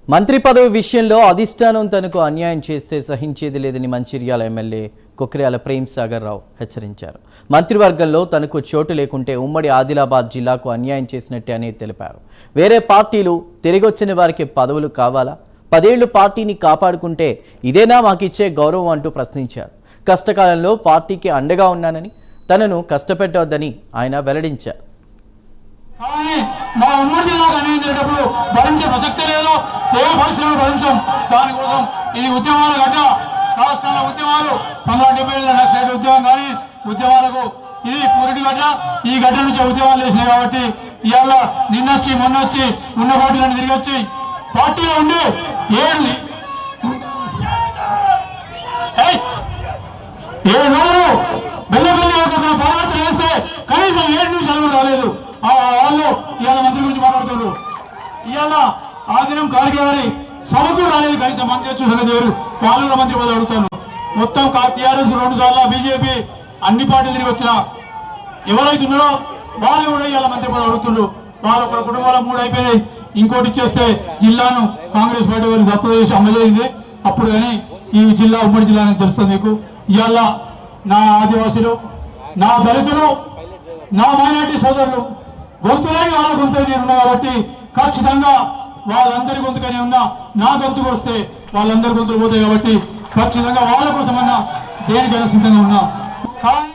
మంత్రి పదవి విషయంలో అధిష్టానం తనకు అన్యాయం చేస్తే సహించేది లేదని మంచిర్యాల ఎమ్మెల్యే కొక్రియాల ప్రేమ్ సాగర్ రావు హెచ్చరించారు. మంత్రివర్గంలో తనకు చోటు లేకుంటే ఉమ్మడి ఆదిలాబాద్ జిల్లాకు అన్యాయం చేసినట్టే అని తెలిపారు. వేరే పార్టీలు తిరిగొచ్చిన వారికి పదవులు కావాలా? 10 ఏళ్లు పార్టీని కాపాడుకుంటే ఇదేనా మాకిచ్చే గౌరవం అంటూ ప్రశ్నించారు. కష్టకాలంలో పార్టీకి అండగా ఉన్నానని, తనను కష్టపెట్టవద్దని ఆయన వెల్లడించారు. కానీ మా ఉమ్మడి జిల్లాకు అన్యాయం జరిగేటప్పుడు భరించే ప్రసక్తే లేదు. ఏ పరిస్థితుల్లో భరించాం. దానికోసం ఇది ఉద్యమాల గడ్డ. రాష్ట్రంలో ఉద్యమాలు 170 లక్షల ఉద్యమం కానీ ఉద్యమాలకు ఇది పూరిటి గడ్డ. ఈ గడ్డ నుంచి ఉద్యమాలు చేసినాయి కాబట్టి ఇవాళ నిన్నొచ్చి మొన్నొచ్చి ఉన్న పార్టీలను తిరిగి వచ్చి పార్టీలో ఉండి 7 రోజులు బెల్లబెల్లి పాదయాత్ర చేస్తే కనీసం 7 నిమిషాలు రాలేదు. వాళ్ళు ఇవాళ మంత్రి గురించి మాట్లాడుతున్నారు. ఇవాళ ఆ దినం ఖార్గే గారి సభకు రాలేదు. కనీసం మంత్రి వచ్చి వాళ్ళు కూడా మంత్రి పదవి అడుగుతారు. మొత్తం టీఆర్ఎస్ 2 సార్లు, బీజేపీ అన్ని పార్టీలు తిరిగి వచ్చిన ఎవరైతే ఉన్నారో వాళ్ళు కూడా ఇవాళ మంత్రి పదవి అడుగుతుండ్రు. వాళ్ళు ఒక కుటుంబాల 3 అయిపోయినాయి. ఇంకోటి ఇచ్చేస్తే జిల్లాను కాంగ్రెస్ పార్టీ వారికి దత్తత చేసి అమలైంది. అప్పుడు కానీ ఈ జిల్లా ఉమ్మడి జిల్లా అని తెలుస్తుంది మీకు. ఇవాళ నా ఆదివాసులు, నా దళితులు, నా మైనార్టీ సోదరులు గొంతులేని వాళ్ళ గొంతు నేనున్నా కాబట్టి ఖచ్చితంగా వాళ్ళందరి గొంతుకనే ఉన్నా. నా గొంతుకు వస్తే వాళ్ళందరి గొంతులు పోతాయి కాబట్టి ఖచ్చితంగా వాళ్ళ కోసమన్నా దేనికైనా సిద్ధంగా ఉన్నా. కానీ